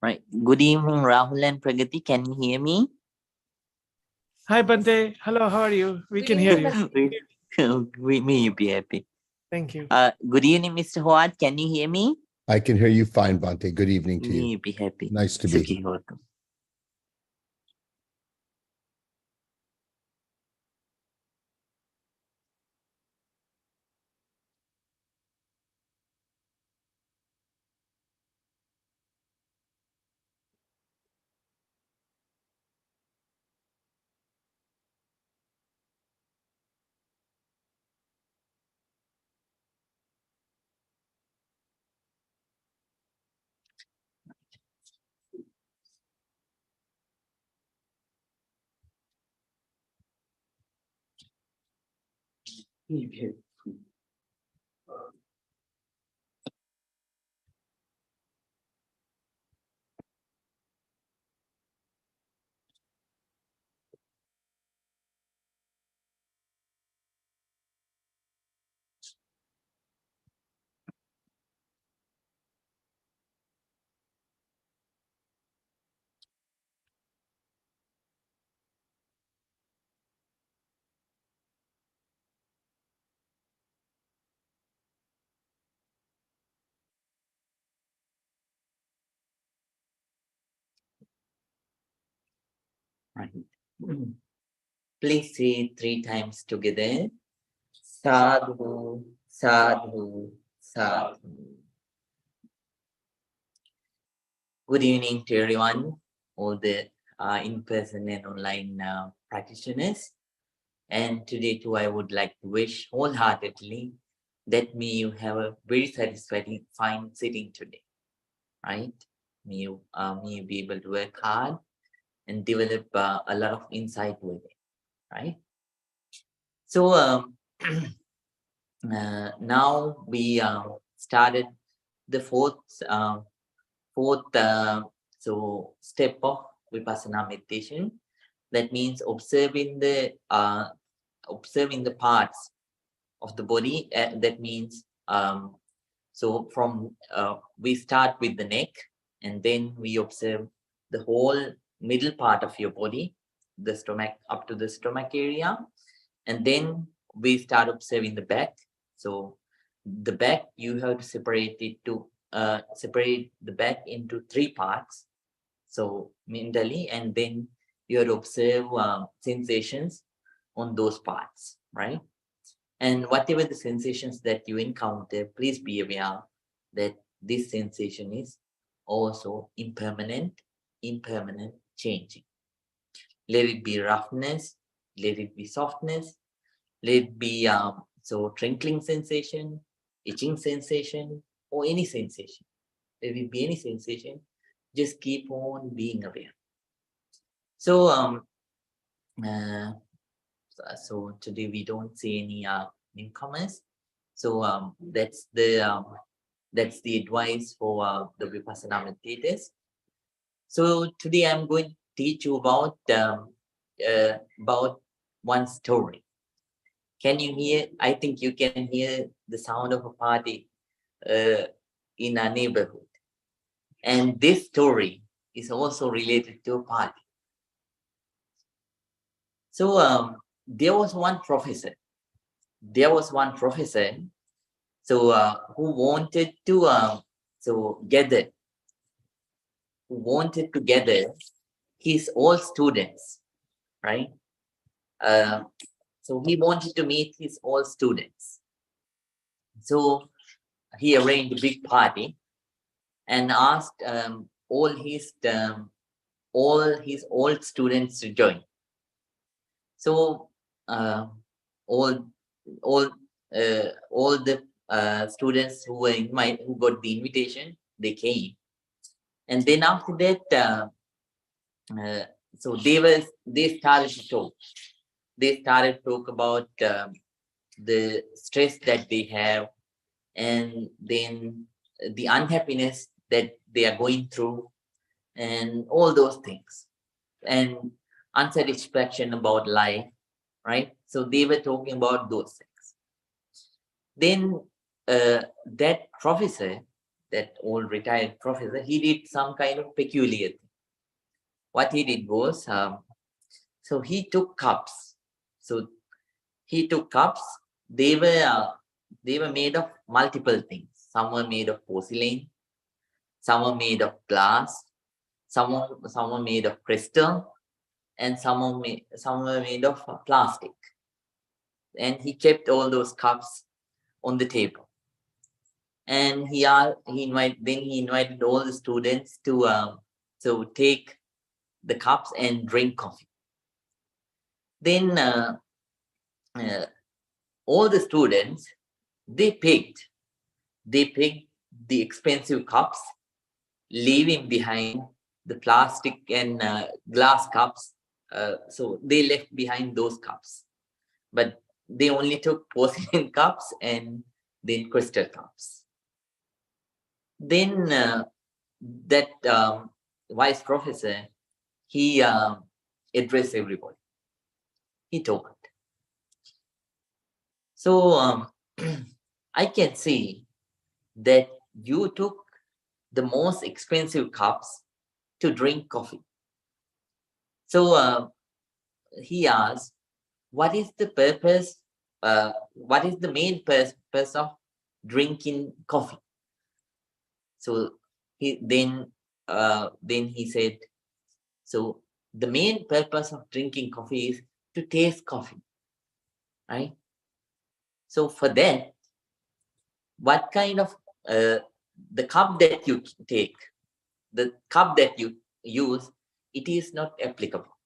Right. Good evening, Rahul and Pragati. Can you hear me? Hi, Bante. Hello, how are you? We can hear you. We may be happy. Thank you. Good evening, Mr. Howard. Can you hear me? I can hear you fine, Bante. Good evening to Me you. be happy. Nice to be Okay, here. welcome. Right. Please say 3 times together. Sadhu, sadhu, sadhu. Good evening to everyone, all the in-person and online practitioners. And today too, I would like to wish wholeheartedly that may you have a very satisfying fine sitting today, right? May you be able to work hard and develop a lot of insight with it, right? So now we started the fourth step of vipassana meditation. That means observing the parts of the body. That means so from we start with the neck, and then we observe the whole middle part of your body, the stomach up to the stomach area, and then we start observing the back. So the back, you have to separate the back into 3 parts. So mentally, and then you have to observe sensations on those parts, right? And whatever the sensations that you encounter, please be aware that this sensation is also impermanent, changing. Let it be roughness, let it be softness, let it be twinkling sensation, itching sensation, or any sensation. Let it be any sensation. Just keep on being aware. So so today we don't see any newcomers. So that's the advice for the Vipassana meditators. So today I'm going to teach you about one story. Can you hear? I think you can hear the sound of a party in our neighborhood. And this story is also related to a party. So there was one professor. Who wanted to gather his all students, right? So he wanted to meet his all students. So he arranged a big party and asked all his old students to join. So all the students who got the invitation, they came, and then after that, so they started to talk. They started to talk about the stress that they have, and then the unhappiness that they are going through, and all those things, and unsatisfaction about life, right? So they were talking about those things. Then that professor that old retired professor, he did some kind of peculiar thing. What he did was, so he took cups. So he took cups. They were made of multiple things. Some were made of porcelain, some were made of glass, some were made of crystal, and some were made of plastic. And he kept all those cups on the table. And he invited all the students to take the cups and drink coffee. Then all the students, they picked the expensive cups, leaving behind the plastic and glass cups. So they left behind those cups, but they only took porcelain cups and then crystal cups. Then that vice professor, he addressed everybody. He talked. So I can see that you took the most expensive cups to drink coffee. So he asked, what is the purpose? What is the main purpose of drinking coffee? So then he said, so the main purpose of drinking coffee is to taste coffee, right? So for that, what kind of the cup that you take, the cup that you use, it is not applicable.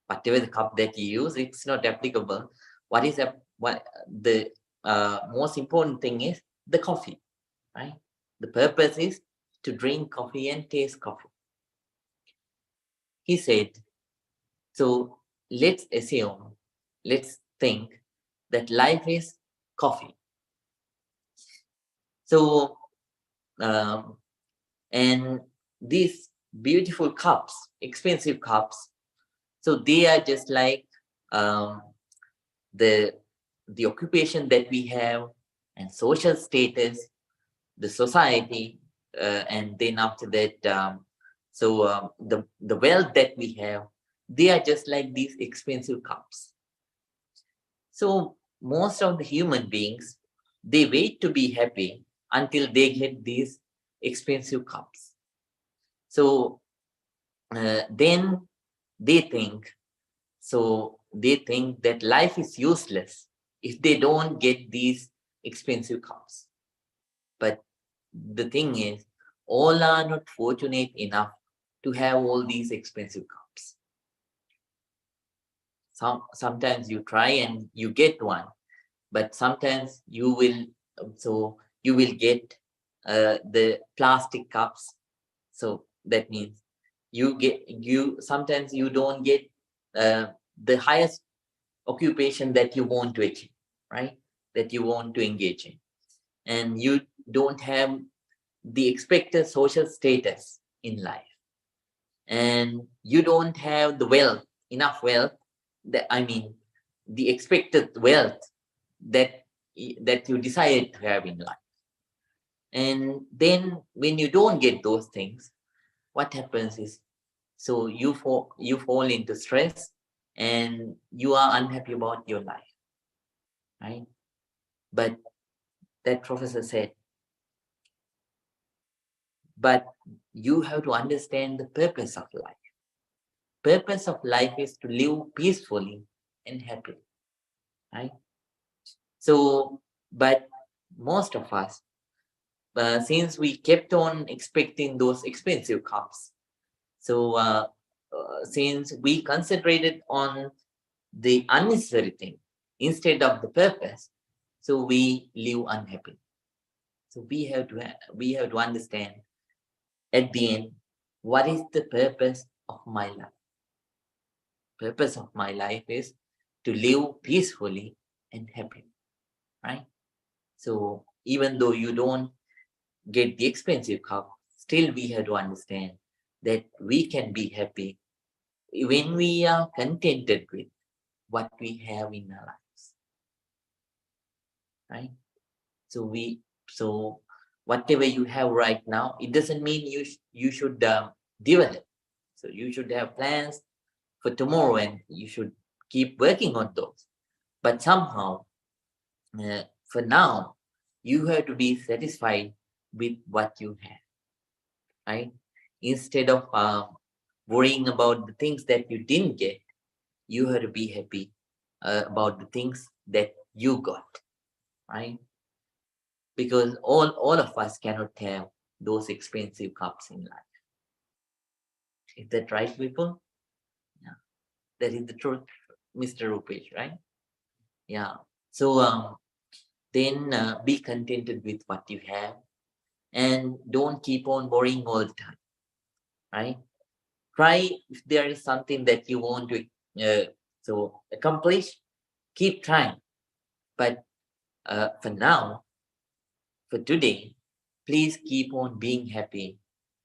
Whatever the cup that you use, it's not applicable. What the most important thing is the coffee, right? The purpose is to drink coffee and taste coffee. He said, so let's think that life is coffee. So, and these beautiful cups, expensive cups, so they are just like the occupation that we have and social status, the society, and then after that, the wealth that we have, they are just like these expensive cups. So most of the human beings, they wait to be happy until they get these expensive cups. So then they think that life is useless if they don't get these expensive cups. But the thing is, all are not fortunate enough to have all these expensive cups. Sometimes you try and you get one, but sometimes you will get the plastic cups. So that means sometimes you don't get the highest occupation that you want to achieve, right? That you want to engage in, and you don't have the expected social status in life, and you don't have the enough wealth, the expected wealth that you desire to have in life. And then when you don't get those things, what happens is, so you fall into stress and you are unhappy about your life, right? But that professor said, but you have to understand the purpose of life. Purpose of life is to live peacefully and happily, right? So, but most of us, since we kept on expecting those expensive cups, so since we concentrated on the unnecessary thing instead of the purpose, so we live unhappy. So we have to understand at the end, what is the purpose of my life? Purpose of my life is to live peacefully and happily, right? So even though you don't get the expensive cup, still we have to understand that we can be happy when we are contented with what we have in our lives, right? So whatever you have right now, it doesn't mean you should develop. So you should have plans for tomorrow and you should keep working on those. But somehow, for now, you have to be satisfied with what you have, right? Instead of worrying about the things that you didn't get, you have to be happy about the things that you got, right? Because all of us cannot have those expensive cups in life. Is that right, people? Yeah, that is the truth, Mr. Rupesh, right? Yeah. So then be contented with what you have and don't keep on worrying all the time, right? Try if there is something that you want to accomplish, keep trying. But for now, for today, please keep on being happy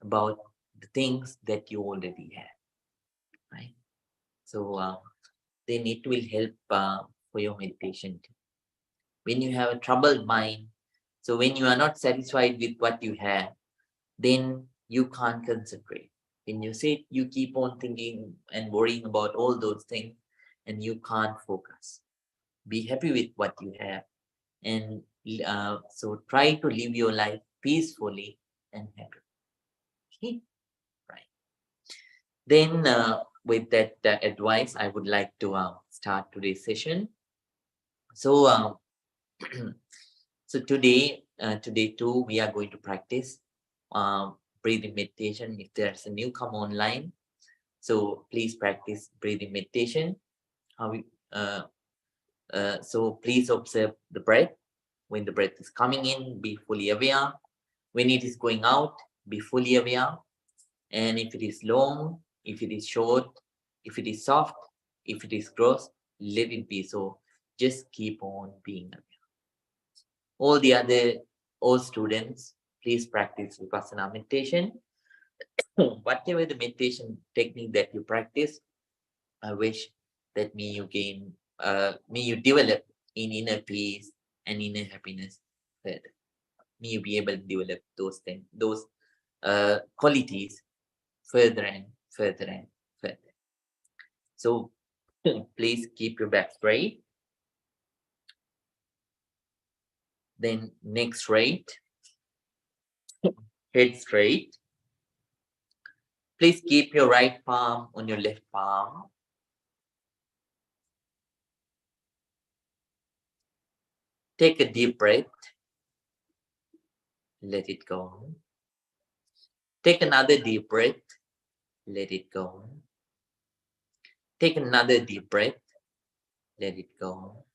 about the things that you already have, right? So then it will help for your meditation too. When you have a troubled mind, so when you are not satisfied with what you have, then you can't concentrate. When you sit, you keep on thinking and worrying about all those things, and you can't focus. Be happy with what you have, and so try to live your life peacefully and happy. Okay, right. Then, with that advice, I would like to start today's session. So, so today too, we are going to practice breathing meditation. If there's a newcomer online, so please practice breathing meditation. So please observe the breath. When the breath is coming in, be fully aware. When it is going out, be fully aware. And if it is long, if it is short, if it is soft, if it is gross, let it be so. Just keep on being aware. All students, please practice Vipassana meditation. Whatever the meditation technique that you practice, I wish that may you develop in inner peace and inner happiness further. May you be able to develop those things, those qualities further and further and further. So please keep your back straight. Then neck straight, head straight. Please keep your right palm on your left palm. Take a deep breath. Let it go. Take another deep breath. Let it go. Take another deep breath. Let it go.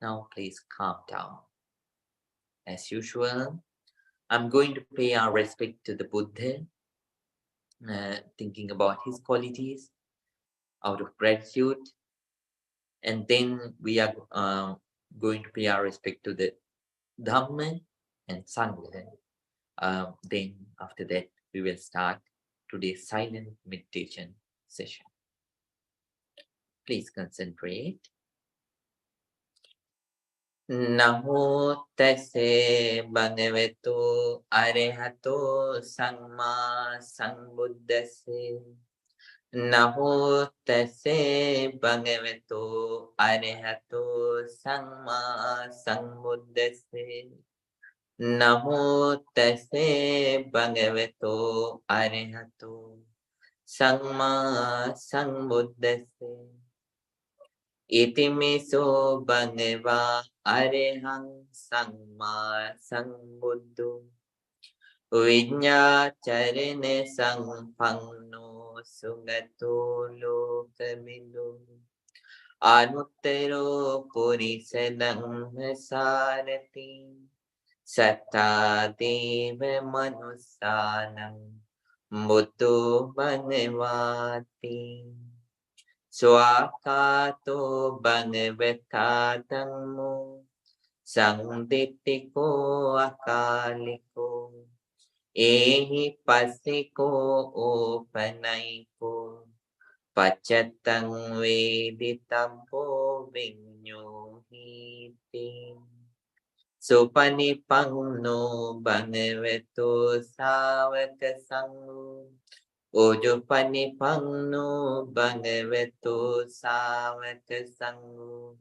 Now please calm down. As usual, I'm going to pay our respect to the Buddha, thinking about his qualities out of gratitude. And then we are going to pay our respect to the Dhamma and Sangha. Then after that, we will start today's silent meditation session. Please concentrate. Namo tase bhagavato arahato samma sambuddhase. Namo tase bhagavato arahato samma sambuddhase. Namo tase bhagavato arahato samma sambuddhase. Itimiso bhagava arahang samma sambuddho vinya charine sampanno sugato lokamido anuttaro purisadam sarati satta deva manusanam buddho bhagavati. Swakato bhagavata dhammo sangdittiko akaliko ehi pasiko opanaiko paccatang veditampo vinyohiti. Supanipanno bhagavato savaka sangho. Ojupanipanno bhagavato savaka sangho.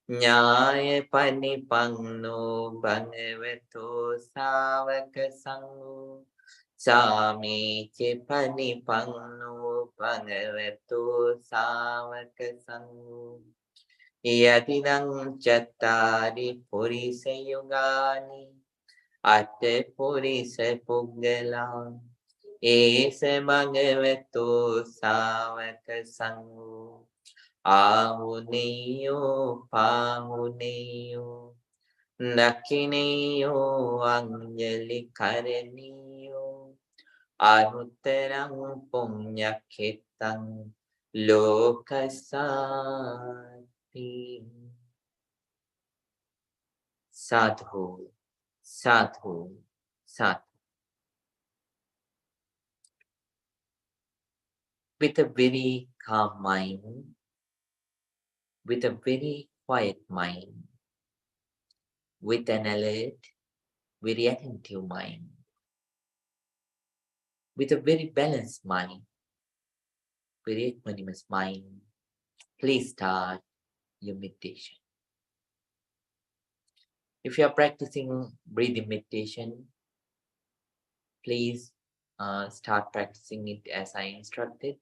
Nyaya panipanno bhagavato savaka sangho. Sami panipanno bhagavato savaka sangho. Yatinang chattari purisa yugani atte purisa puggala ese bhagavato savaka sangho ahuneyo pahuneyo nakineyo anjali karaniyo anuttarang punyakhetang lokasati. Sadhu, sadhu, sadhu. With a very calm mind, with a very quiet mind, with an alert, very attentive mind, with a very balanced mind, very equanimous mind, please start your meditation. If you are practicing breathing meditation, please start practicing it as I instructed.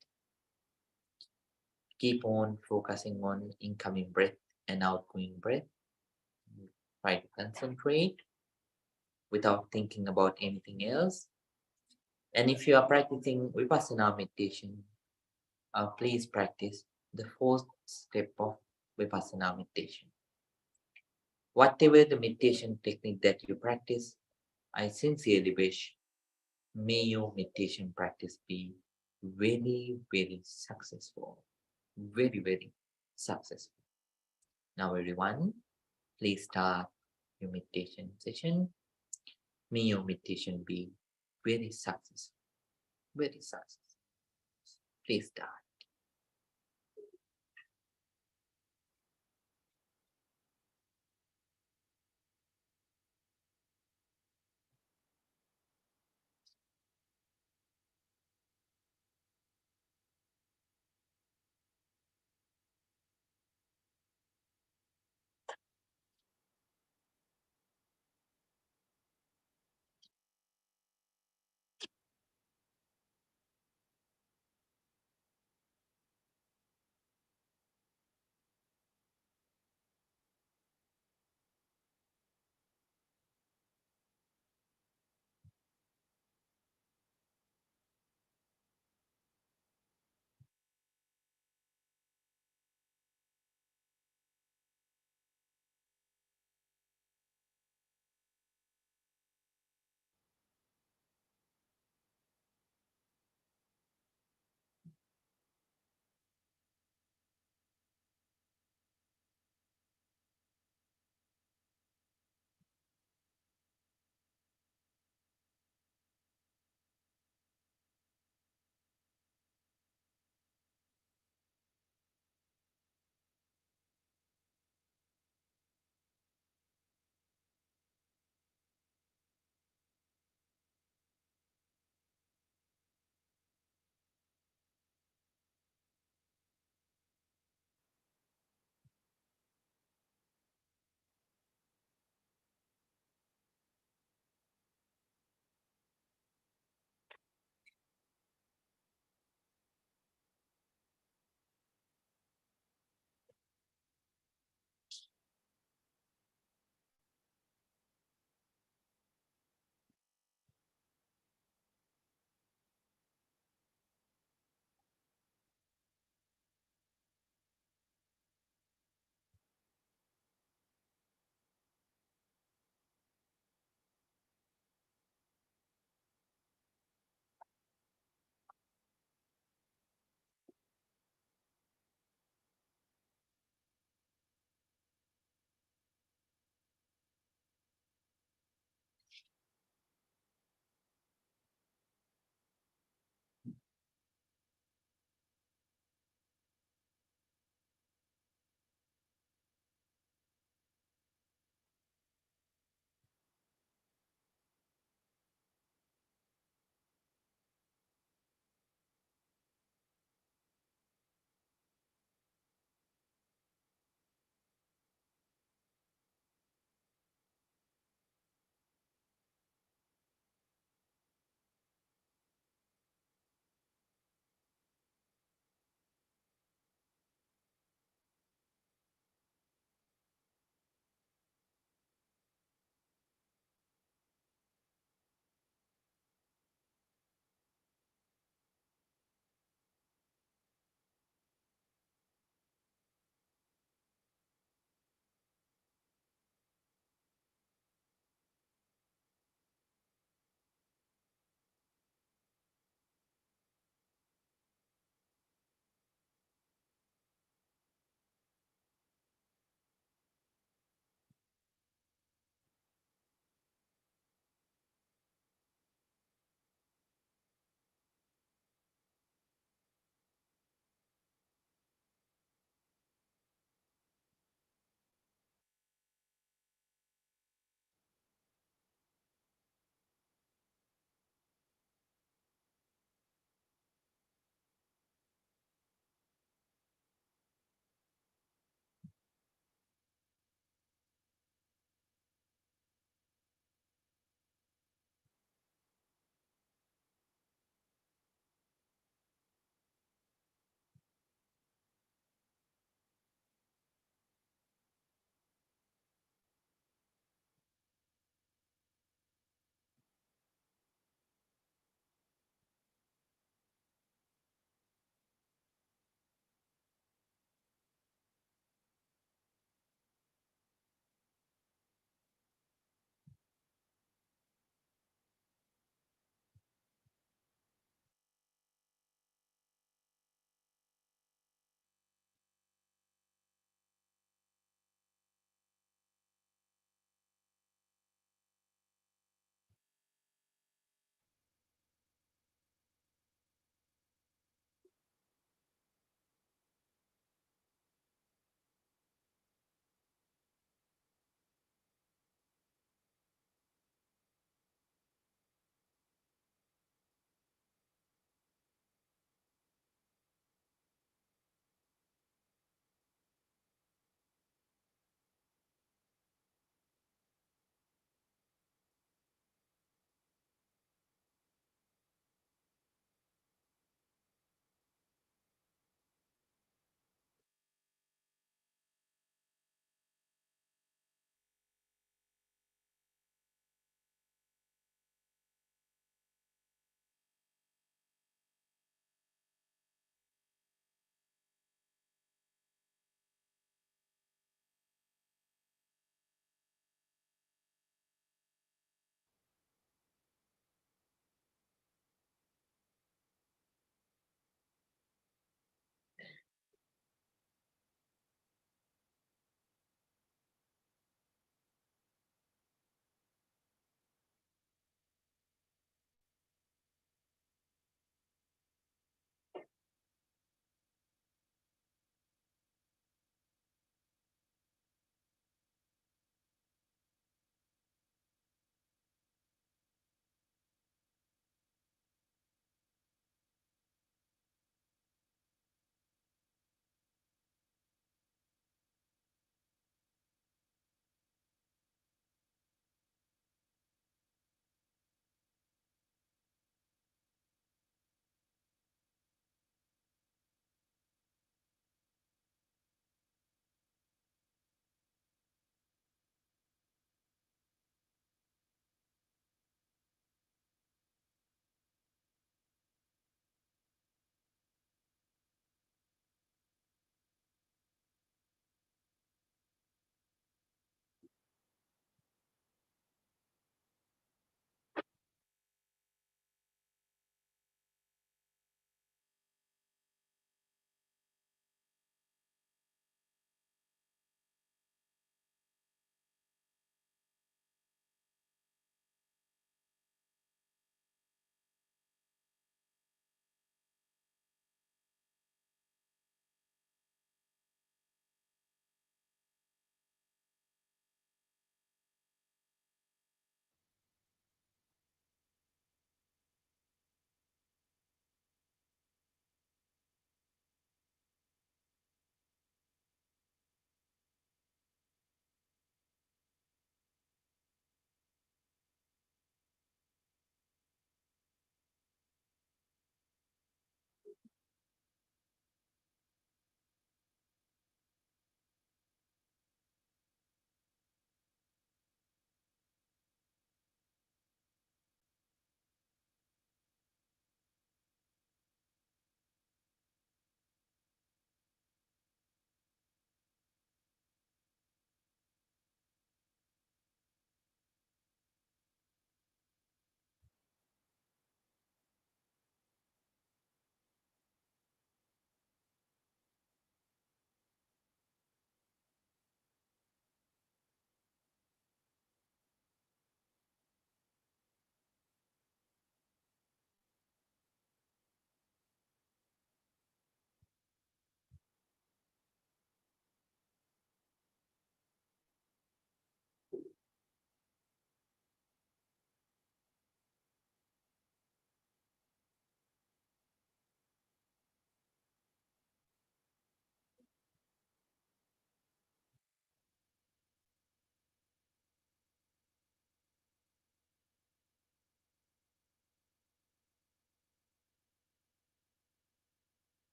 Keep on focusing on incoming breath and outgoing breath. Try to concentrate without thinking about anything else. And if you are practicing Vipassana meditation, please practice the fourth step of Vipassana meditation. Whatever the meditation technique that you practice, I sincerely wish may your meditation practice be very, very successful. Very, very successful. Now, everyone, please start your meditation session. May your meditation be very successful. Very successful. Please start.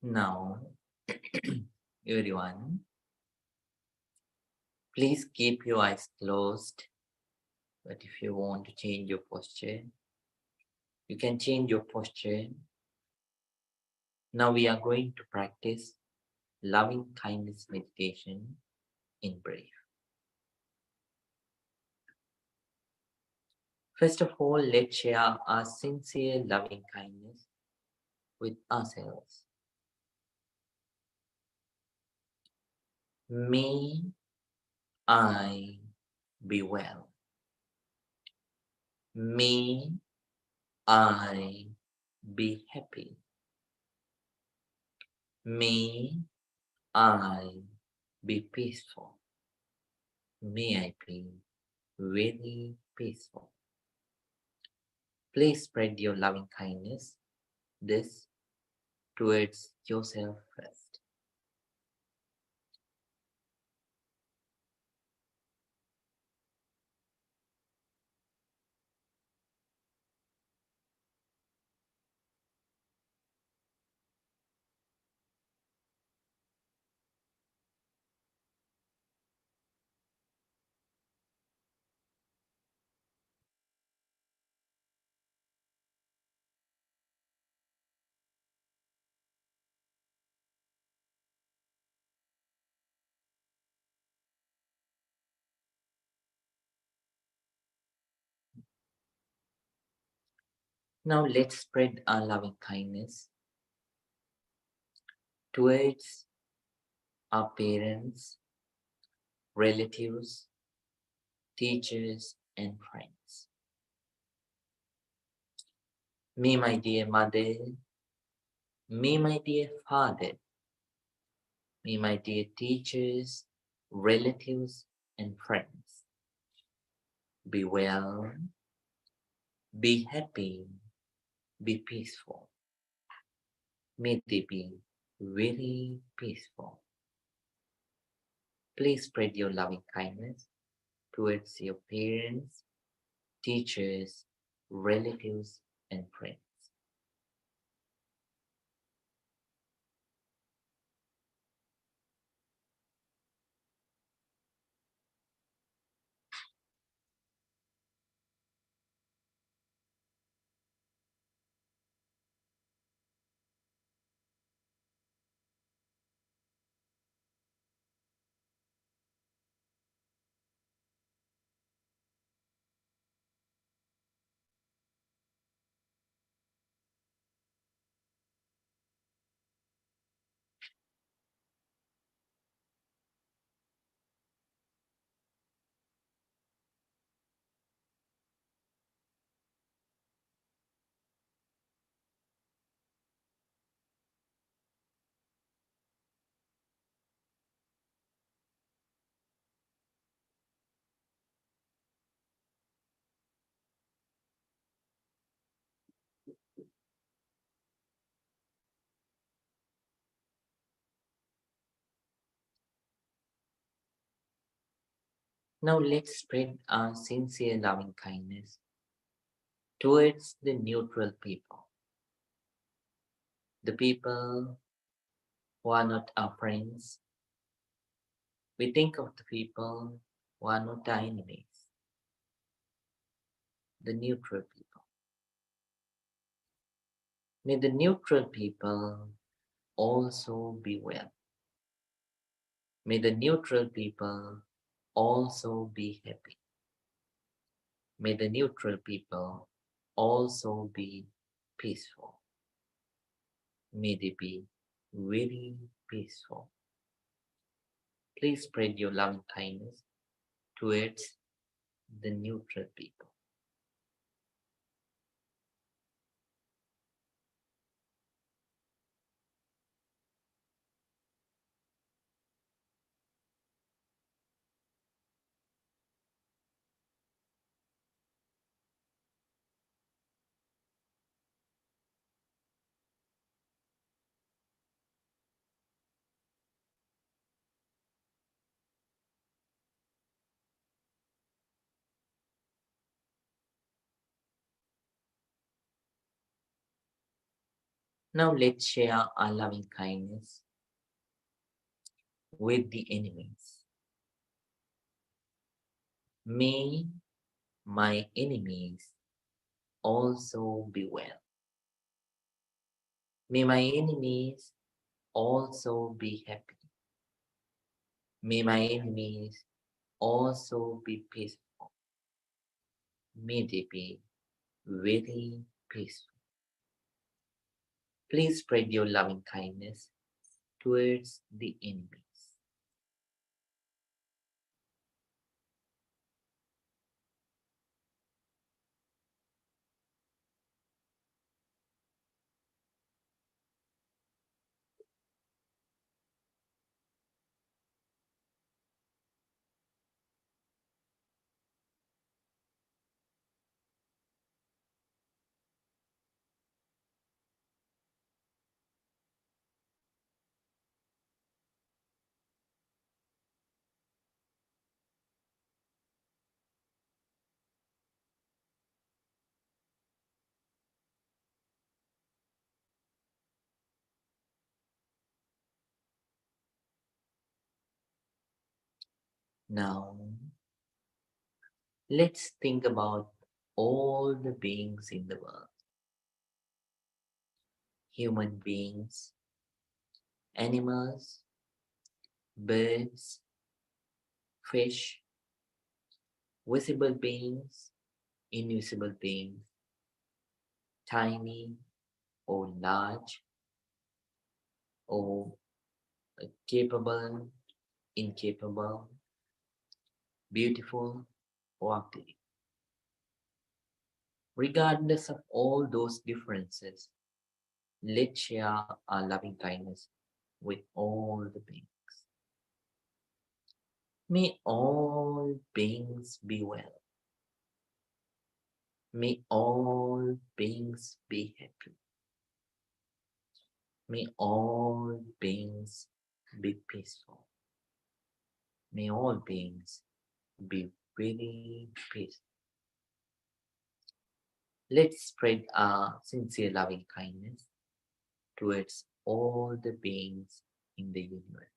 Now, everyone, please keep your eyes closed. But if you want to change your posture, you can change your posture. Now we are going to practice loving kindness meditation in breath. First of all, let's share our sincere loving kindness with ourselves. May I be well. May I be happy. May I be peaceful. May I be very peaceful. Please spread your loving kindness this towards yourself first. Now let's spread our loving kindness towards our parents, relatives, teachers, and friends. May my dear mother, may my dear father, may my dear teachers, relatives, and friends be well, be happy, be peaceful. May they be very peaceful. Please spread your loving kindness towards your parents, teachers, relatives, and friends. Now let's spread our sincere loving kindness towards the neutral people, the people who are not our friends. We think of the people who are not our enemies, the neutral people. May the neutral people also be well. May the neutral people also be happy. May the neutral people also be peaceful. May they be very peaceful. Please spread your loving kindness towards the neutral people. Now let's share our loving kindness with the enemies. May my enemies also be well. May my enemies also be happy. May my enemies also be peaceful. May they be very peaceful. Please spread your loving kindness towards the enemies. Now, let's think about all the beings in the world. Human beings, animals, birds, fish, visible beings, invisible beings, tiny or large, or capable, incapable, beautiful or ugly. Regardless of all those differences, let's share our loving kindness with all the beings. May all beings be well. May all beings be happy. May all beings be peaceful. May all beings be very peaceful. Let's spread our sincere loving kindness towards all the beings in the universe.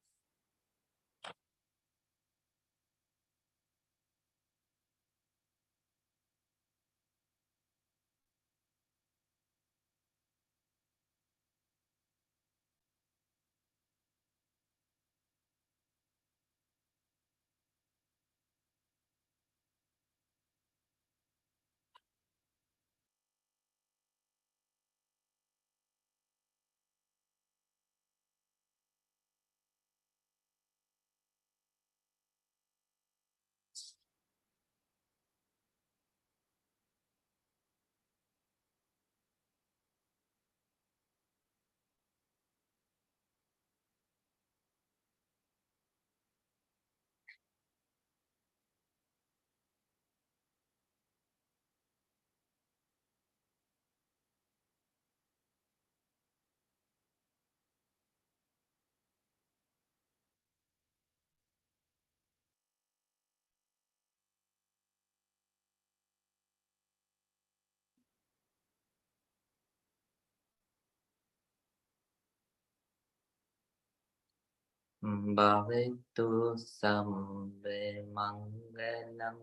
Bhavetu Sambe Mangalam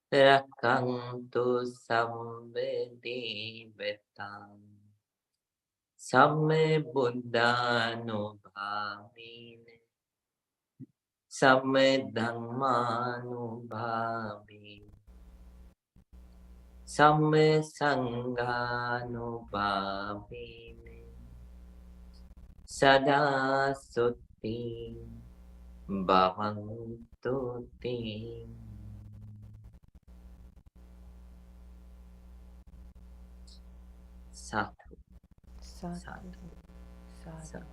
Rakantu Sambe Devatam Samme Buddhanubhavine Samme Dhammanubhavine Samme Sanghanubhavine Sada Sutti Bhavantu Te. Sadhu. Sadhu. Sadhu. Sadhu.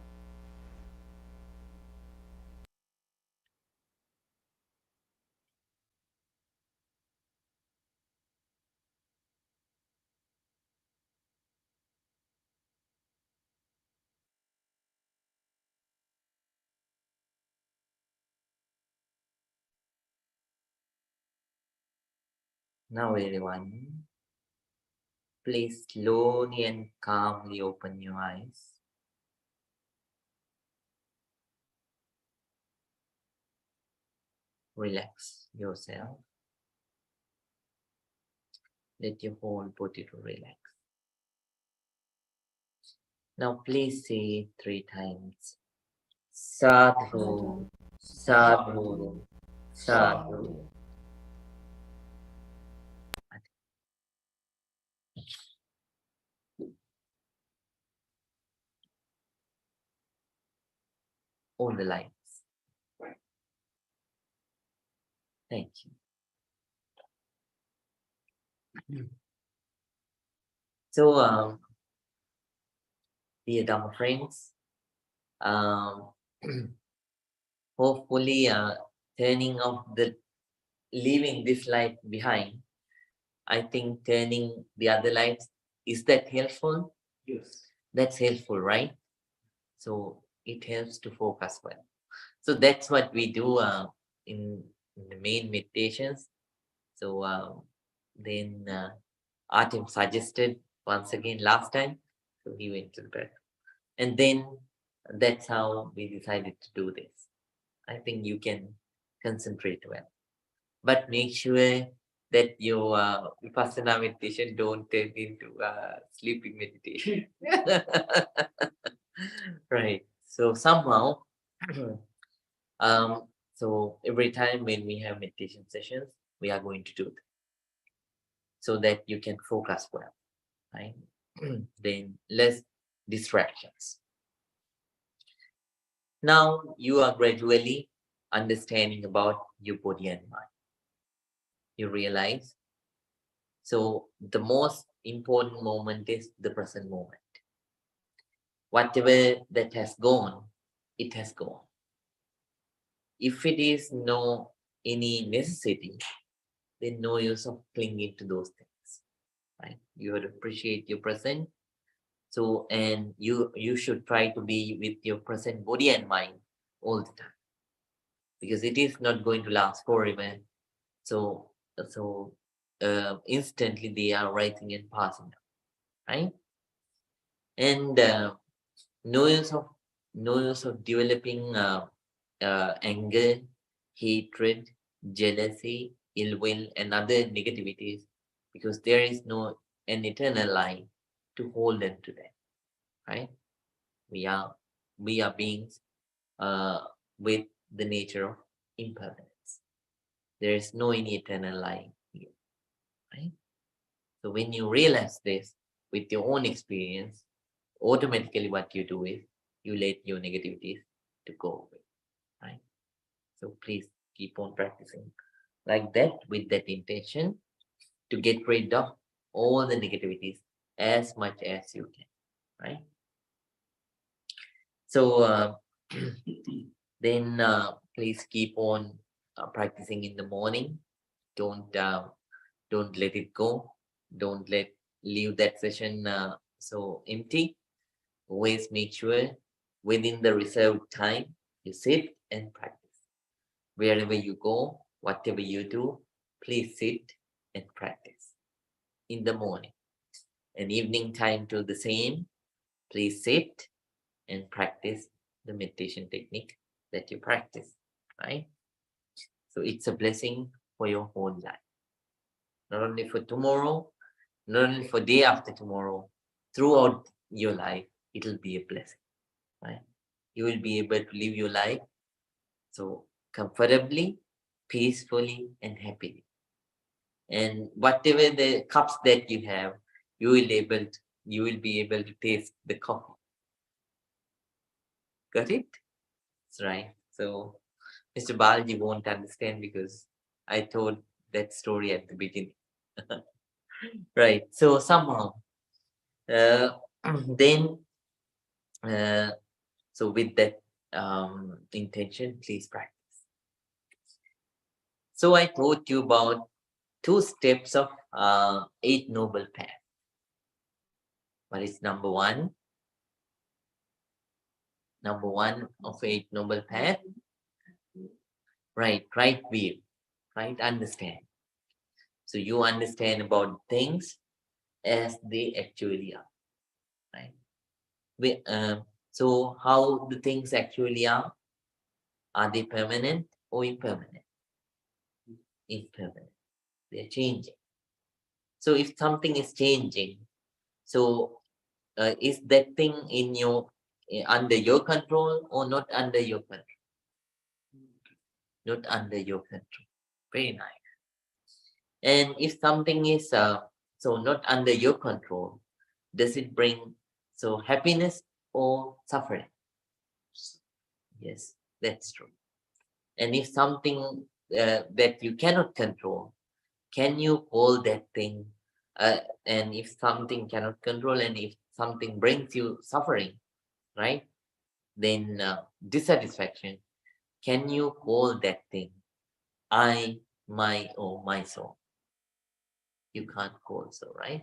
Now everyone, Please slowly and calmly open your eyes. Relax yourself. Let your whole body to relax. Now please say 3 times. Sadhu, sadhu, sadhu. All the lights. Thank you. So, dear Dhamma friends, hopefully turning off leaving this light behind, I think turning the other lights, is that helpful? Yes. That's helpful, right? So it helps to focus well. So that's what we do in the main meditations. So then Artem suggested once again last time, so he went to the breath. And then that's how we decided to do this. I think you can concentrate well. But make sure that your Vipassana meditation don't turn into sleeping meditation. Right. So somehow, so every time when we have meditation sessions, we are going to do that so that you can focus well, right? Then less distractions. Now you are gradually understanding about your body and mind. You realize, so the most important moment is the present moment. Whatever that has gone, it has gone. If it is no any necessity, then no use of clinging to those things, right? You have to appreciate your present. So, and you should try to be with your present body and mind all the time, because it is not going to last forever. So instantly they are rising and passing, right? And no use of developing anger, hatred, jealousy, ill will, and other negativities, because there is no an eternal line to hold them to them, right? We are beings with the nature of impermanence. There is no any eternal line here, right? So when you realize this with your own experience, automatically what you do is you let your negativities to go away, right? So please keep on practicing like that with that intention to get rid of all the negativities as much as you can, right? So then please keep on practicing in the morning. Don't let it go. Don't leave that session so empty. Always make sure within the reserved time you sit and practice. Wherever you go, whatever you do, please sit and practice in the morning. And evening time to the same, please sit and practice the meditation technique that you practice, right? So it's a blessing for your whole life. Not only for tomorrow, not only for day after tomorrow, throughout your life, it'll be a blessing, right? You will be able to live your life so comfortably, peacefully, and happily. And whatever the cups that you have, you will be able to taste the coffee. Got it? That's right. So Mr. Balaji won't understand because I told that story at the beginning. Right. So somehow, then, so with that intention, please practice. So I taught you about 2 steps of 8 noble paths. What is number one? Number one of 8 noble path? Right view, right understand. So you understand about things as they actually are, right? So how the things actually are they permanent or impermanent? Impermanent. They're changing. So if something is changing, so is that thing in your under your control or not under your control? Not under your control. Very nice. And if something is so not under your control, does it bring so happiness or suffering? Yes, that's true. And if something that you cannot control, can you call that thing? And if something cannot control, and if something brings you suffering, right? Then dissatisfaction. Can you call that thing I, my, or my soul? You can't call so, right?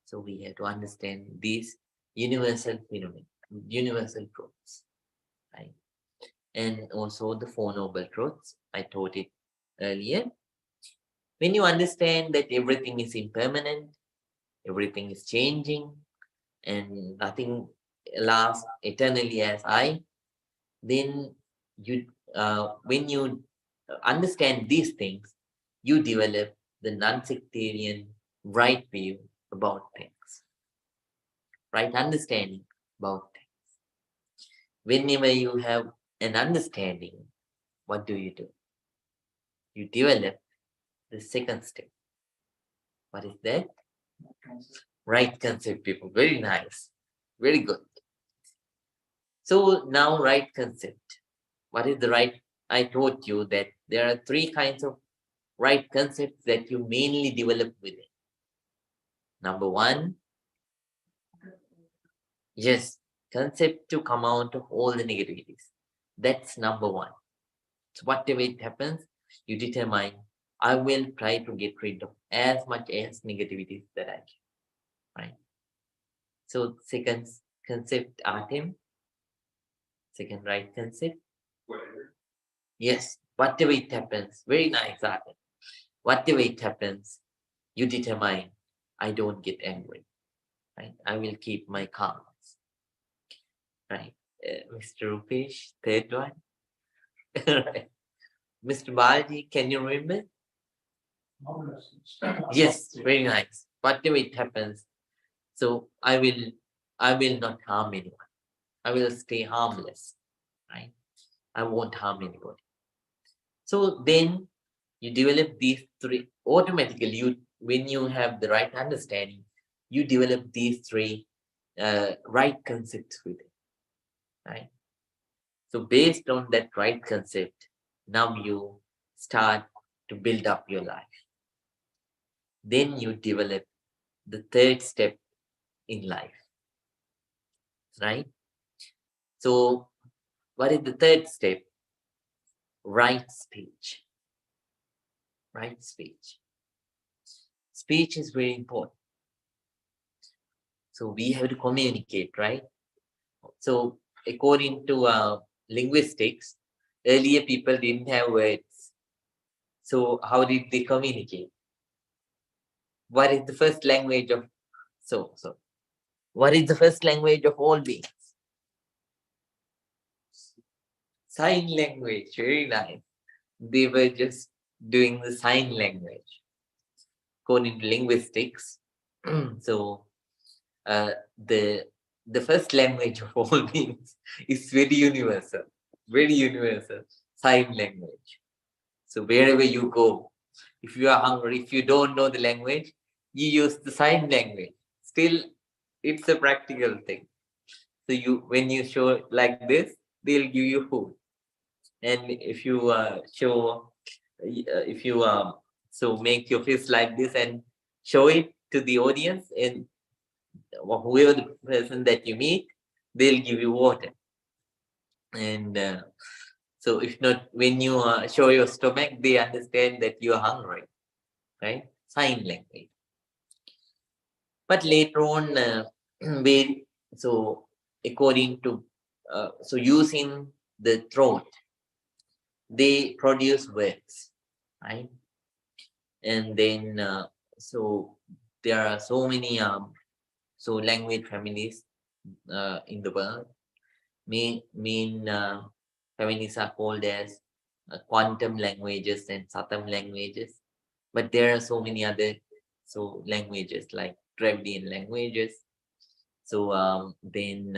So we have to understand these universal phenomena, universal truths, right? And also the Four Noble Truths. I taught it earlier. When you understand that everything is impermanent, everything is changing, and nothing lasts eternally as I, then you, when you understand these things, you develop the non-sectarian right view about things, right understanding about things. Whenever you have an understanding, what do? You develop the second step. What is that? Right concept, people. Very nice. Very good. So now right concept. What is the right? I told you that there are three kinds of right concepts that you mainly develop within. Number one, yes, concept to come out of all the negativities. That's number one. So whatever it happens, you determine, I will try to get rid of as much as negativities that I can. Right? So second concept, Artem. Second right concept. Yes, whatever it happens, very nice, Artem. Whatever it happens, you determine, I don't get angry. Right? I will keep my calm. Right. Mr. Rupesh, third one. Right. Mr. Balaji, can you remember? Yes, very nice. Whatever it happens, so I will not harm anyone. I will stay harmless. Right? I won't harm anybody. So then you develop these three automatically. When you have the right understanding, you develop these three right concepts with it. Right? So based on that right concept, now you start to build up your life. Then you develop the third step in life. Right? So what is the third step? Right speech. Right speech. Speech is very important. So we have to communicate, right? So according to linguistics, earlier people didn't have words. So how did they communicate? What is the first language of what is the first language of all beings? Sign language, very nice. They were just doing the sign language. According to linguistics, so the first language of all beings is very universal, sign language. So wherever you go, if you are hungry, if you don't know the language, you use the sign language. Still, it's a practical thing. So when you show like this, they'll give you food. And if you so make your fist like this and show it to the audience, and whoever the person that you meet, they'll give you water. And so if not, when you show your stomach, they understand that you are hungry, right? Sign language. But later on, so according to so using the throat, they produce words, right? And then so there are so many language families in the world. Main families are called as quantum languages and Satam languages, but there are so many other languages like Dravidian languages. Then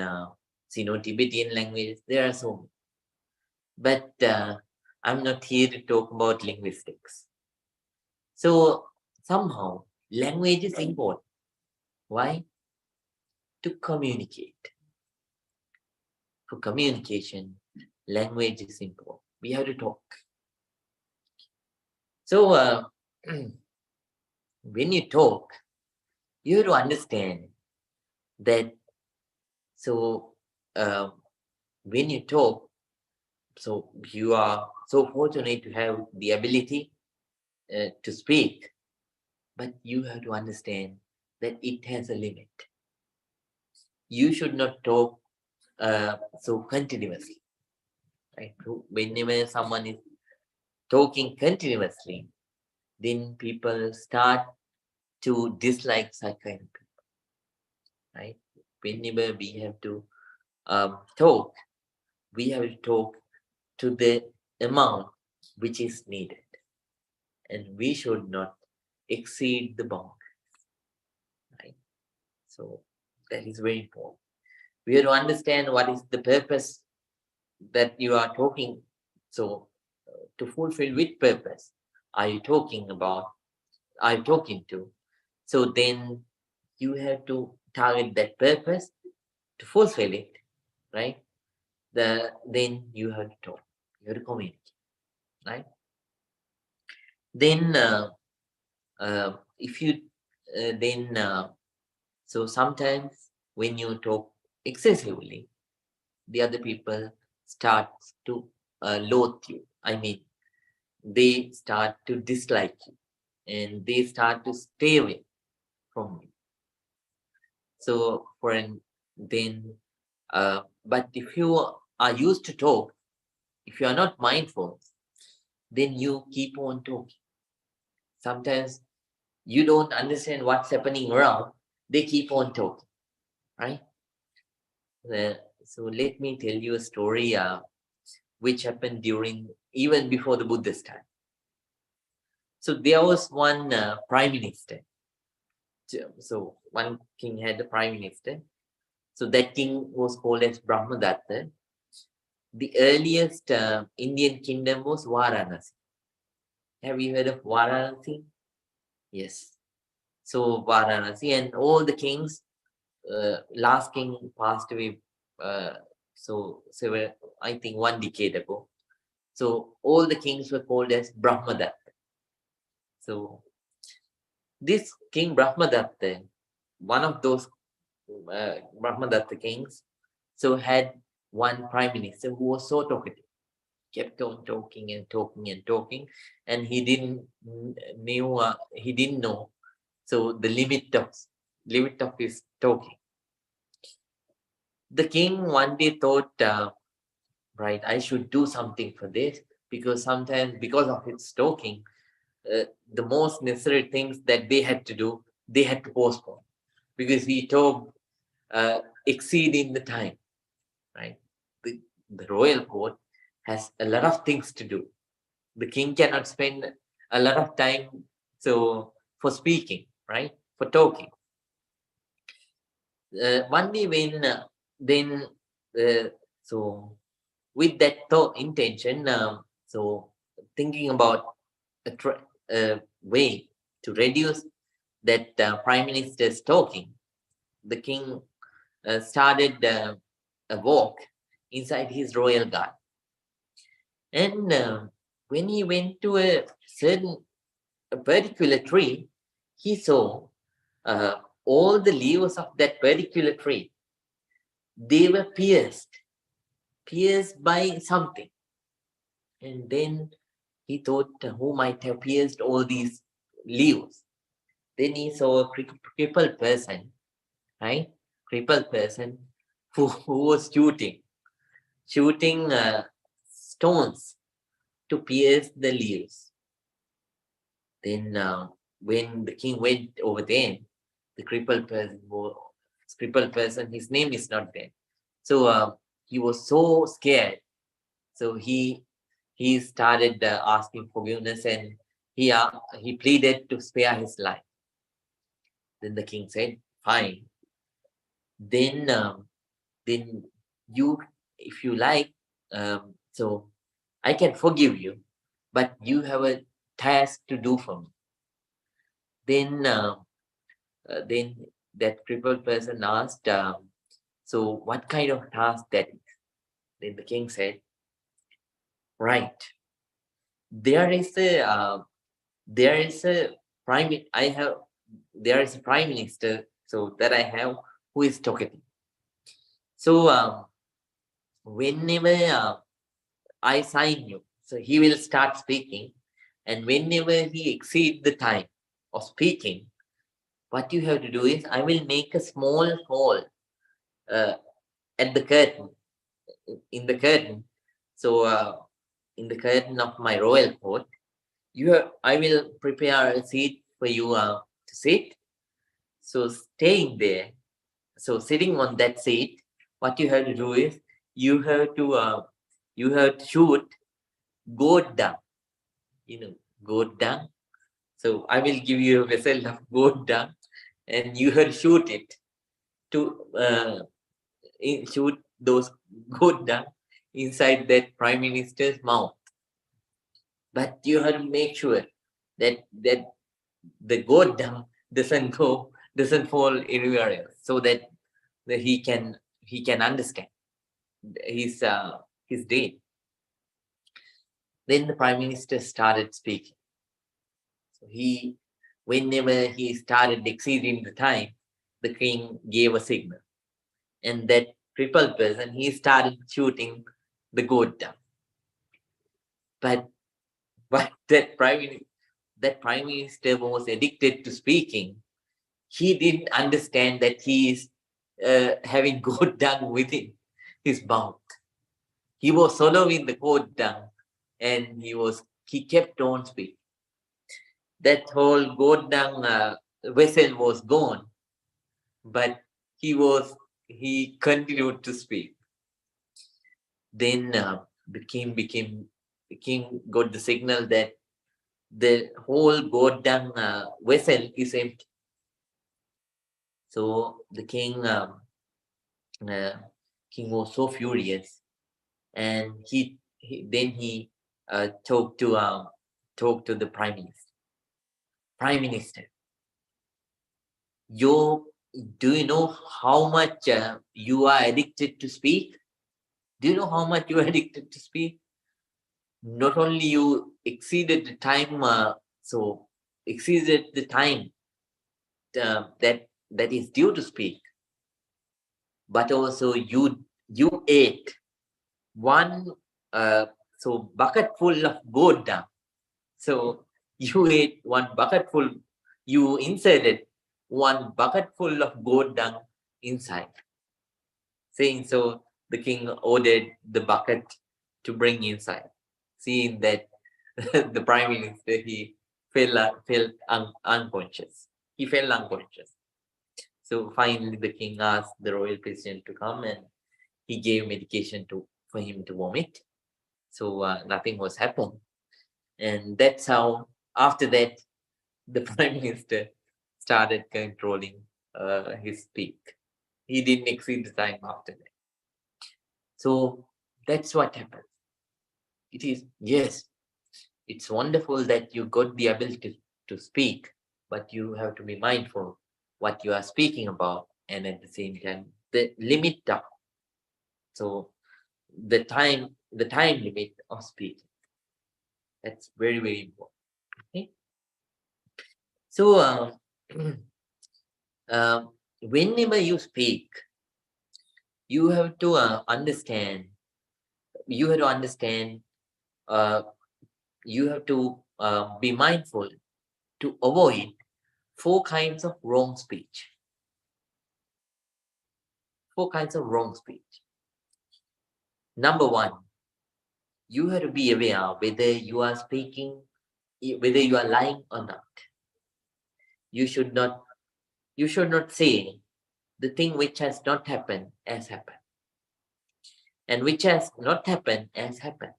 Sino-Tibetan languages. There are so many. But I'm not here to talk about linguistics. So somehow language is important. Why? To communicate. For communication, language is important. We have to talk. So when you talk, you have to understand that. When you talk, so you are so fortunate to have the ability to speak, but you have to understand that it has a limit. You should not talk continuously. Right? Whenever someone is talking continuously, then people start to dislike such kind of people. Right? Whenever we have to talk, we have to talk to the amount which is needed, and we should not exceed the bound. Right? So that is very important. We have to understand what is the purpose that you are talking. So to fulfill which purpose are you talking about? Are you talking to? So then you have to target that purpose to fulfill it, right? Then you have to talk. You have to communicate, right? Then if you then so sometimes when you talk excessively, the other people start to loathe you. I mean, they start to dislike you, and they start to stay away from you. So but if you are used to talk, if you are not mindful, then you keep on talking. Sometimes you don't understand what's happening around, they keep on talking, right? So let me tell you a story which happened even before the Buddha's time. So there was one prime minister. So one king had a prime minister. So that king was called as Brahmadatta. The earliest Indian kingdom was Varanasi. Have you heard of Varanasi? Yes. So Varanasi, and all the kings, last king passed away I think 1 decade ago. So all the kings were called as Brahmadatta. So this king Brahmadatta, one of those Brahmadatta kings, so had one prime minister who was so talkative, kept on talking and talking and talking, and he didn't know so the limit of his talking. The king one day thought, right, I should do something for this, because sometimes because of his talking, the most necessary things that they had to do, they had to postpone, because he talked exceeding the time, right? The royal court has a lot of things to do. The king cannot spend a lot of time for speaking, right? For talking. One day when with that intention, thinking about a way to reduce that prime minister's talking, the king started a walk inside his royal garden. And when he went to a particular tree, he saw all the leaves of that particular tree. They were pierced by something. And then he thought, who might have pierced all these leaves? Then he saw a crippled person, right? Crippled person who was shooting stones to pierce the leaves. Then when the king went over there, the crippled person, his name is not there. So he was so scared. So he started asking forgiveness, and he pleaded to spare his life. Then the king said, "Fine. Then you, if you like, so I can forgive you, but you have a task to do for me." Then that crippled person asked, "So what kind of task that is?" Then the king said, "Right, there is a prime. There is a prime minister, so that I have, who is talkative. So whenever I sign you, so he will start speaking, and whenever he exceeds the time of speaking, what you have to do is, I will make a small hole at the curtain, in the curtain. So in the curtain of my royal court, I will prepare a seat for you to sit. So staying there, so sitting on that seat, what you have to do is, you have to shoot goat dung. Goat dung. So I will give you a vessel of goat dung, and you have to shoot it to shoot those goat dung inside that prime minister's mouth. But you have to make sure that the goat dung doesn't fall anywhere else, so that he can understand his deed. Then the prime minister started speaking. So whenever he started exceeding the time, the king gave a signal, and that crippled person, he started shooting the goat down. But that prime minister was addicted to speaking. He didn't understand that he is having goat dung within his mouth. He was swallowing the goat dung, and he kept on speaking. That whole goat dung vessel was gone, but he continued to speak. Then the king got the signal that the whole goat dung vessel is empty. So the king was so furious, and he talked to the prime minister. Prime minister, do you know how much you are addicted to speak? Do you know how much you are addicted to speak? Not only you exceeded the time, that is due to speak, but also you ate one bucket full of goat dung. So you ate one bucket full. You inserted one bucket full of goat dung inside. Saying so, the king ordered the bucket to bring inside. Seeing that the prime minister, he fell unconscious. He fell unconscious. So finally, the king asked the royal president to come, and he gave medication for him to vomit. So nothing was happened, and that's how, after that, the prime minister started controlling his speak. He didn't exceed the time after that. So that's what happened. Yes, it's wonderful that you got the ability to speak, but you have to be mindful what you are speaking about, and at the same time, the limit down. So the time limit of speaking. That's very, very important. Okay. So whenever you speak, you have to understand. You have to understand. You have to be mindful to avoid 4 kinds of wrong speech. 4 kinds of wrong speech. Number 1, you have to be aware whether you are speaking, whether you are lying or not. You should not You should not say the thing which has not happened as happened, and which has not happened as happened,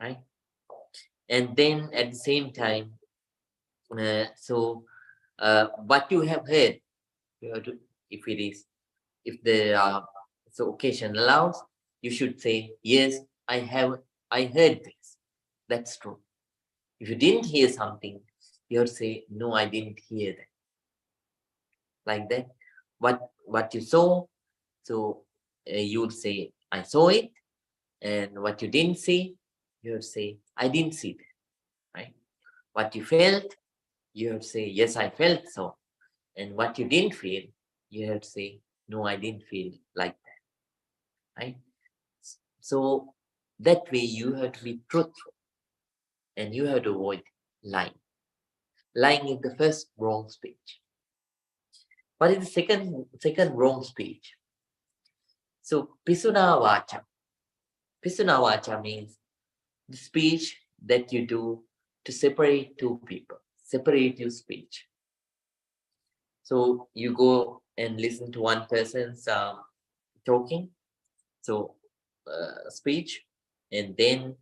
right? And then at the same time, what you have heard, you have to, if the occasion allows, you should say, yes, I heard this. That's true. If you didn't hear something, you have to say, no, I didn't hear that. Like that. What you saw, so you would say, I saw it. And what you didn't see, you have to say, I didn't see that. Right? What you felt, you have to say, yes, I felt so. And what you didn't feel, you have to say, no, I didn't feel like that. Right? So that way you have to be truthful, and you have to avoid lying. Lying is the first wrong speech. What is the second wrong speech? So pisuna vacha. Pisuna vacha means the speech that you do to separate two people, separate your speech. So you go and listen to one person's talking, so speech, and then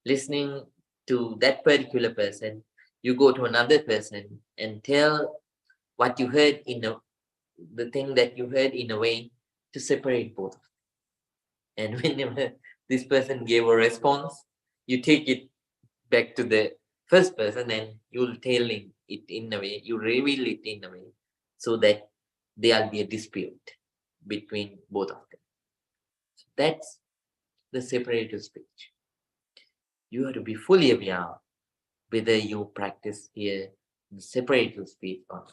listening to that particular person, you go to another person and tell what you heard the thing that you heard in a way to separate both. And whenever this person gave a response, you take it back to the first person and you'll tell it in a way, you reveal it in a way so that there'll be a dispute between both of them. So that's the separative speech. You have to be fully aware whether you practice here the separative speech or not.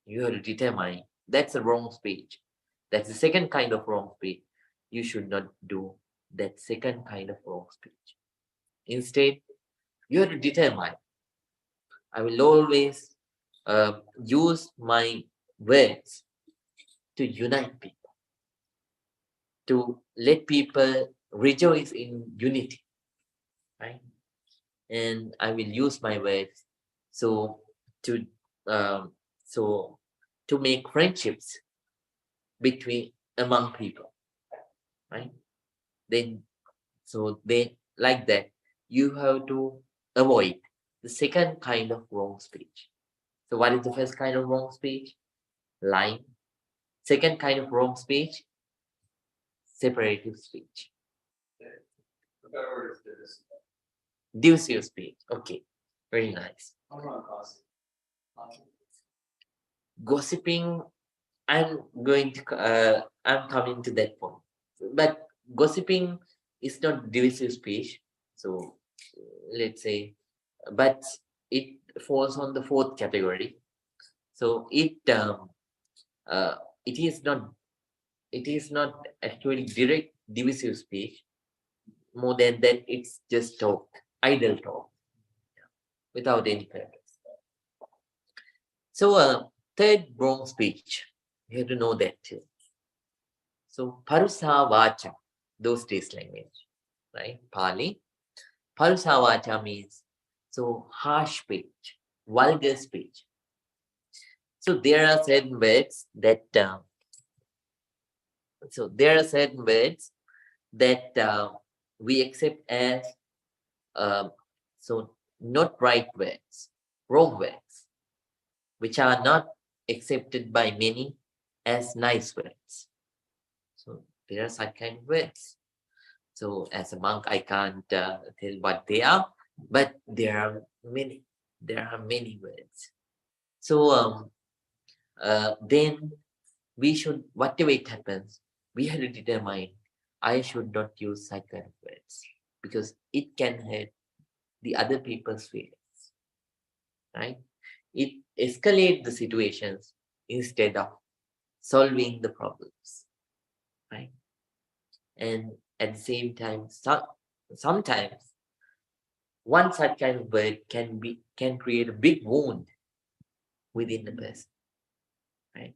You have to determine that's a wrong speech. That's the second kind of wrong speech. You should not do that second kind of wrong speech. Instead, you have to determine, I will always use my words to unite people, to let people rejoice in unity, right? And I will use my words so to um, so to make friendships among people, right? Then they like that. You have to avoid the second kind of wrong speech. So what is the first kind of wrong speech? Lying. Second kind of wrong speech, separative speech. The better word is this. Divisive speech. Okay, very nice. Gossiping, I'm coming to that point. But gossiping is not divisive speech. So let's say, but it falls on the fourth category. So it is not actually direct divisive speech. More than that, it's just talk, idle talk, without any purpose. So third wrong speech, you have to know that too. So parusa vacha, those days language, right? Pali. Parusa vacha means so harsh speech, vulgar speech. So there are certain words that we accept as not right words, wrong words, which are not accepted by many as nice words. So there are such kind of words. So as a monk, I can't tell what they are, but there are many. There are many words. So then we should, whatever it happens, we have to determine I should not use such kind of words because it can hurt the other people's feelings, right? It escalates the situations instead of solving the problems, right? And at the same time, sometimes one such kind of word can create a big wound within the person, right?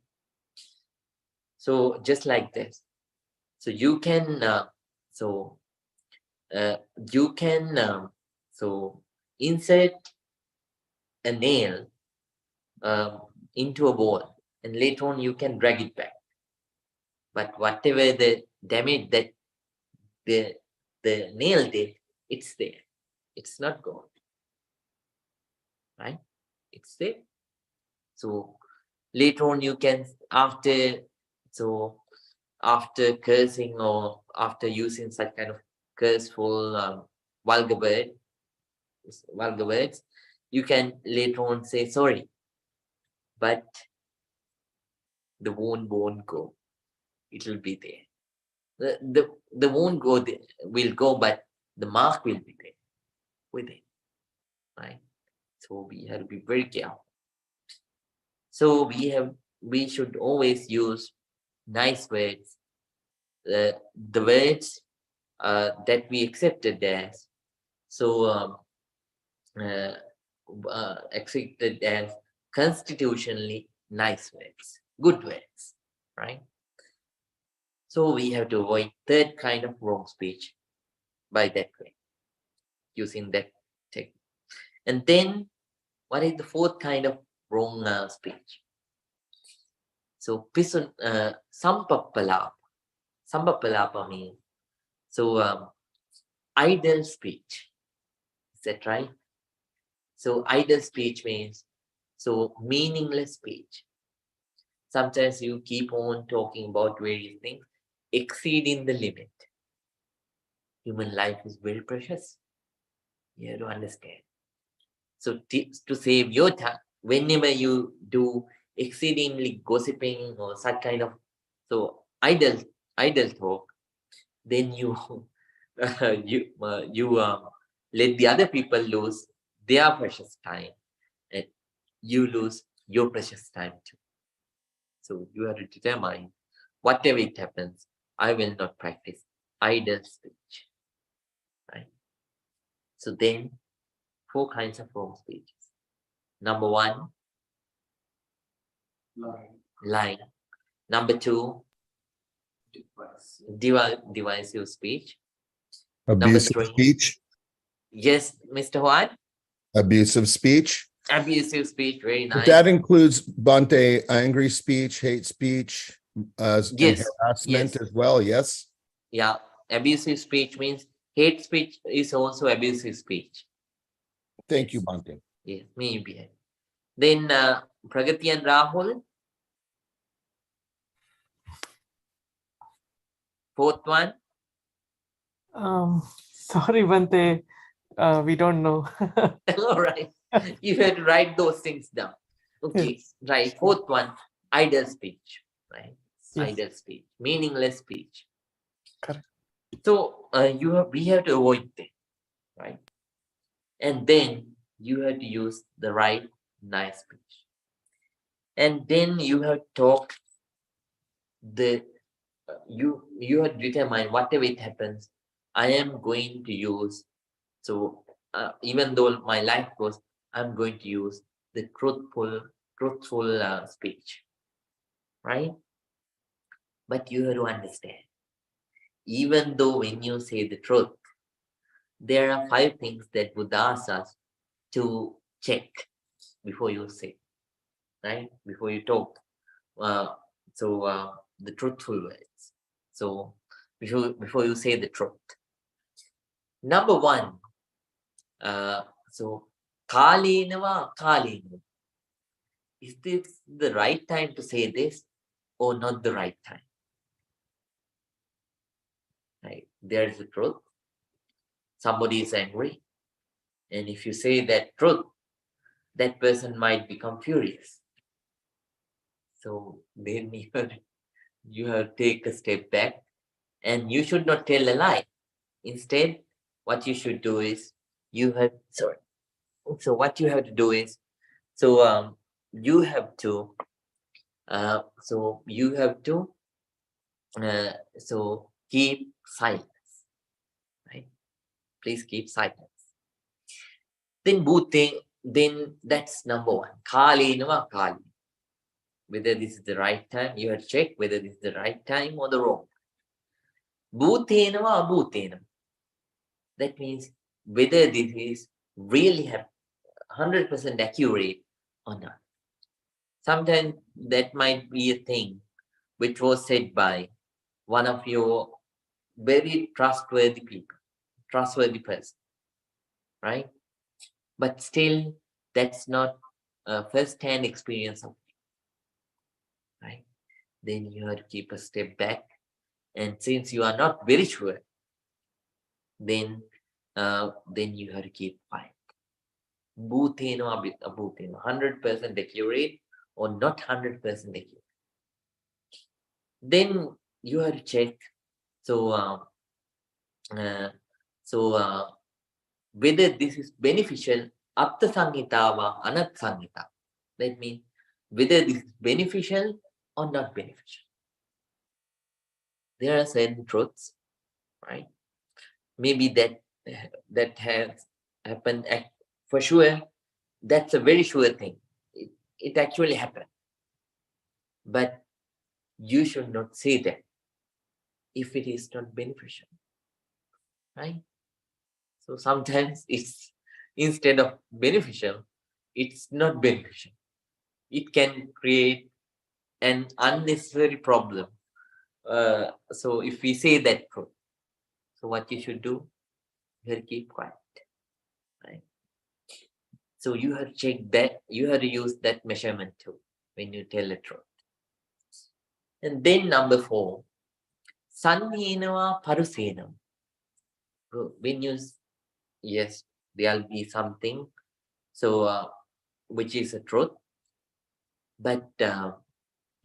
So just like this, so you can insert a nail into a ball, and later on you can drag it back. But whatever the damage that the nail did, it's there. It's not gone. Right? It's there. So later on you can, after cursing or after using such kind of curseful vulgar words, you can later on say sorry, but the wound won't go. It will be there. The wound will go, but the mark will be there with it. Right? So we have to be very careful. So we should always use nice words, the words that we accepted as accepted as constitutionally nice words, good words, right? So we have to avoid third kind of wrong speech by that way, using that technique. And then, what is the fourth kind of wrong speech? So, sampapalapa. Sampapalapa means idle speech. Is that right? So, idle speech means meaningless speech. Sometimes you keep on talking about various things, exceeding the limit. Human life is very precious. You have to understand. So to save your time, whenever you do exceedingly gossiping or such kind of idle talk, then you let the other people lose their precious time, and you lose your precious time too. So you have to determine, whatever it happens, I will not practice idle speech. Right? So then, 4 kinds of wrong speeches. Number 1, lying. Number 2, divisive speech. Abusive 3, speech. yes, Mr. Huad? Abusive speech. Abusive speech, very But nice. that includes, Bhante, angry speech, hate speech, and Yes, harassment yes. as well. Yes. Yeah, abusive speech means hate speech is also abusive speech. Thank you, Yes. Bhante. Yes, maybe. Then Pragati and Rahul. 4th one. Sorry, Bante. We don't know. All right. You have to write those things down. Okay, Yes. right. 4th one, idle speech. Right? Yes. Idle speech, meaningless speech. Correct. So we have to avoid them, right? And then you have to use the right nice speech. And then you have to talk you have to determine, whatever it happens, I am going to use, even though my life goes, I'm going to use the truthful speech, right? But you have to understand, even though when you say the truth, there are 5 things that Buddha asks us to check before you say, right? Before you talk. The truthful words. So before you say the truth. Number 1, Kalinava Kalinu. Is this the right time to say this or not the right time? Right? There is the truth. Somebody is angry. And if you say that truth, that person might become furious. So then you have to take a step back, and you should not tell a lie. Instead, what you should do is you have to keep silence, right? Please keep silence. Then then that's number 1. Kali nama Kali. Whether this is the right time, you have to check whether this is the right time or the wrong. Bhutenava abhutenam. That means whether this is really 100% accurate or not. Sometimes that might be a thing which was said by one of your very trustworthy people, trustworthy person, right? But still, that's not a first-hand experience of it, right? Then you have to keep a step back. And since you are not very sure, then you have to keep quiet. Bhuteno abhuteno, 100% accurate or not 100% accurate. Then you have to check. So, whether this is beneficial, atta sanghita va anat sanghita. That means whether this is beneficial or not beneficial. There are certain truths, right? Maybe that has happened for sure. That's a very sure thing. It actually happened. But you should not say that if it is not beneficial, right? So sometimes it's instead of beneficial, it's not beneficial. It can create an unnecessary problem. So if we say that truth, so what you should do, you have to keep quiet, right? So you have to check that, you have to use that measurement too when you tell the truth. And then number 4, sanhinava parusenam. When you, yes, there'll be something, so which is a truth, but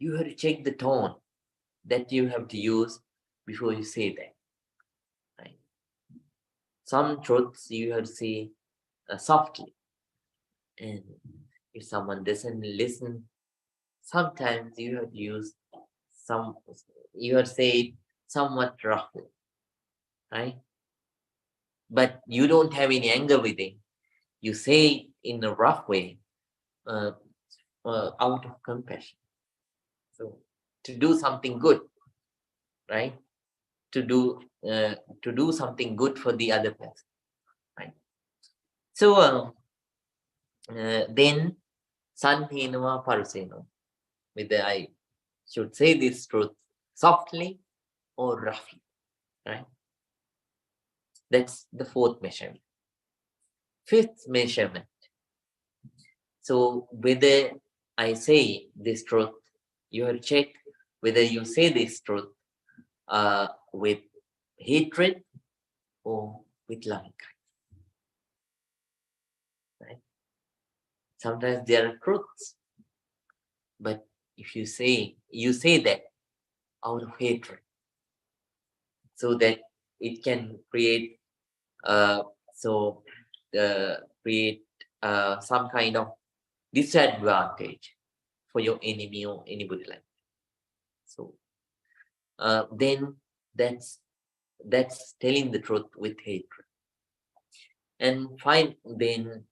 you have to check the tone that you have to use before you say that, right? Some truths you have to say softly, and if someone doesn't listen, sometimes you have to use you have to say it somewhat roughly, right? But you don't have any anger with it. You say it in a rough way, out of compassion. So to do something good, right? To do something good for the other person, right? So then sanhinava paruseno, whether I should say this truth softly or roughly, right? That's the 4th measurement. 5th measurement. So whether I say this truth, you have to check whether you say this truth with hatred or with loving kindness, right? Sometimes there are truths, but if you say that out of hatred, so that it can create create some kind of disadvantage for your enemy or anybody like that. So then that's telling the truth with hatred. And fine, then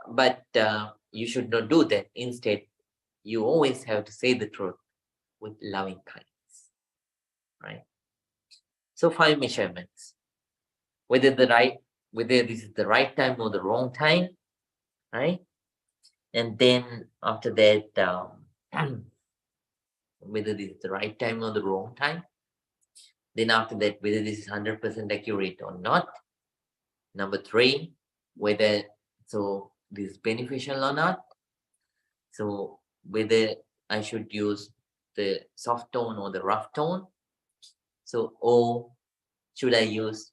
but you should not do that. Instead, you always have to say the truth with loving kindness, right? So 5 measurements. Whether this is the right time or the wrong time, right? And then after that, whether this is the right time or the wrong time. Then after that, whether this is 100% accurate or not. Number 3, whether this is beneficial or not. So whether I should use the soft tone or the rough tone. So, or should I use,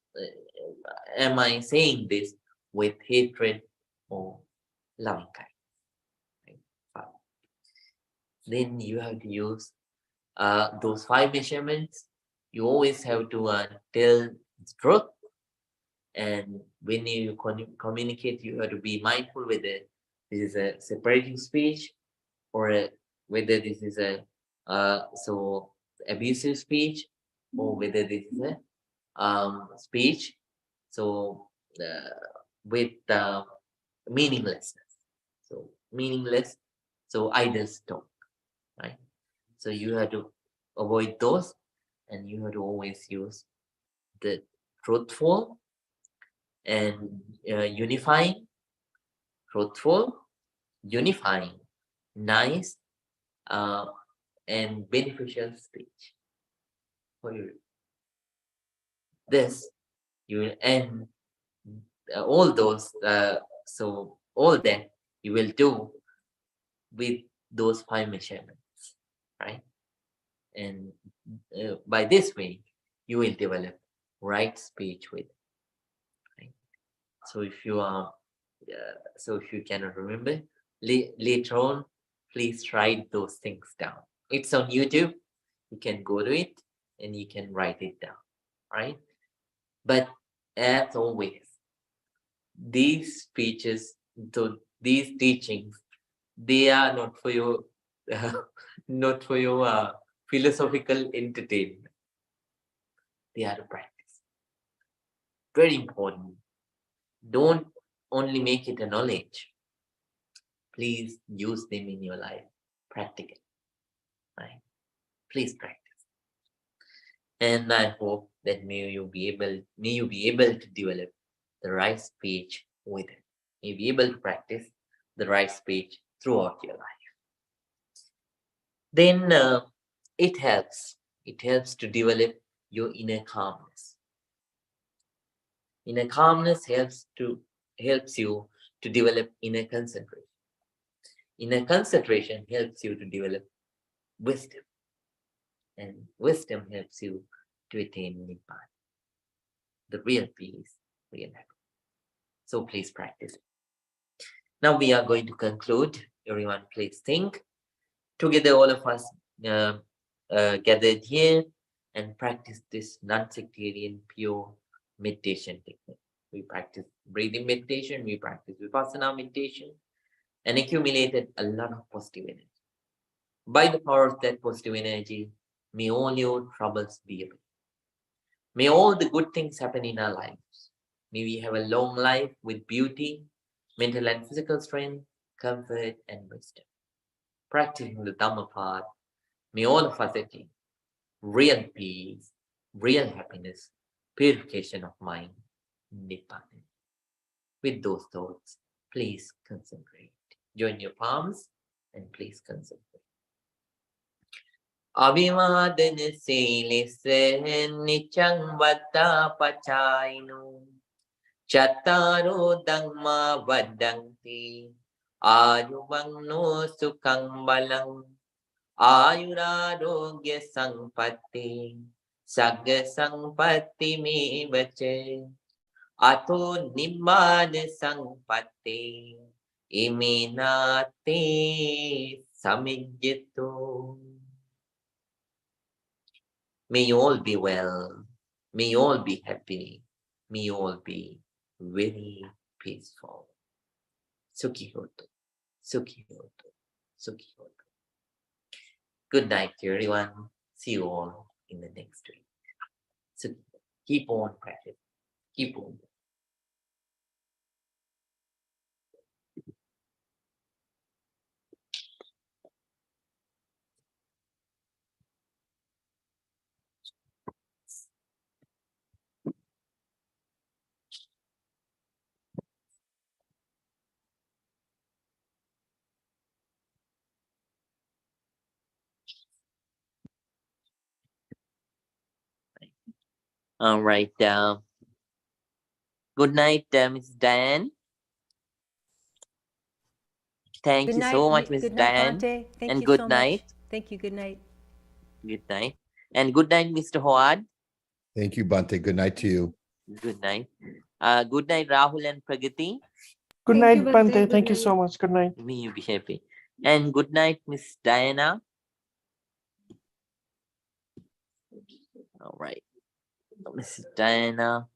am I saying this with hatred or loving kindness? Right? Then you have to use those 5 measurements. You always have to tell the truth. And when you communicate, you have to be mindful whether this is a separating speech or whether this is a abusive speech, or whether this is a speech with meaninglessness. So meaningless, so idle talk, right? So you have to avoid those, and you have to always use the truthful and unifying, truthful, unifying, nice and beneficial speech for you. This you will end all those. So all that you will do with those 5 measurements, right? And by this way, you will develop right speech with. Right? So if you are, so if you cannot remember, later on, please write those things down. It's on YouTube. You can go to it and you can write it down, right? But as always, these speeches, so these teachings, they are not for your, not for your philosophical entertainment. They are to practice. Very important. Don't only make it a knowledge. Please use them in your life practically. Right? Please practice. And I hope that may you be able to develop the right speech with it. May you be able to practice the right speech throughout your life. Then it helps to develop your inner calmness. Inner calmness helps you to develop inner concentration. Inner concentration helps you to develop wisdom, and wisdom helps you to attain Nibbana, the real peace, real happiness. So please practice it. Now we are going to conclude. Everyone, please think. Together, all of us gathered here and practice this non-sectarian, pure meditation technique. We practice breathing meditation, we practice vipassana meditation, and accumulated a lot of positive energy. By the power of that positive energy, may all your troubles be away. May all the good things happen in our lives. May we have a long life with beauty, mental and physical strength, comfort, and wisdom. Practicing the Dhamma path, may all of us attain real peace, real happiness, purification of mind, Nibbana. With those thoughts, please concentrate. Join your palms and please concentrate. Abhimadana Silise Nichang Vata Pachainu Chattaro Dhamma Vadanti Ayuvangno Sukhang Balang Ayurarogya Sampatti Sagga Sampatti Mevache Ato Nibbana Sampatti Iminati Samijjito. May you all be well. May you all be happy. May you all be very peaceful. Sukhi hoto. Sukhi hoto. Sukhi hoto. Good night to everyone. See you all in the next week. So keep on practicing. Keep on. All right. Good night, Mrs. Diane. Thank Good you night. so much, Mrs. Good night, Diane. Bhante. Thank And you good so night. much. Thank you. Good night. Good night. And good night, Mr. Howard. Thank you, Bhante. Good night to you. Good night. Good night, Rahul and Pragati. Good Thank night, you, Bhante. Bhante. Good Thank you night. so much. Good night. May you be happy. And good night, Miss Diana. All right. Mrs. Diana.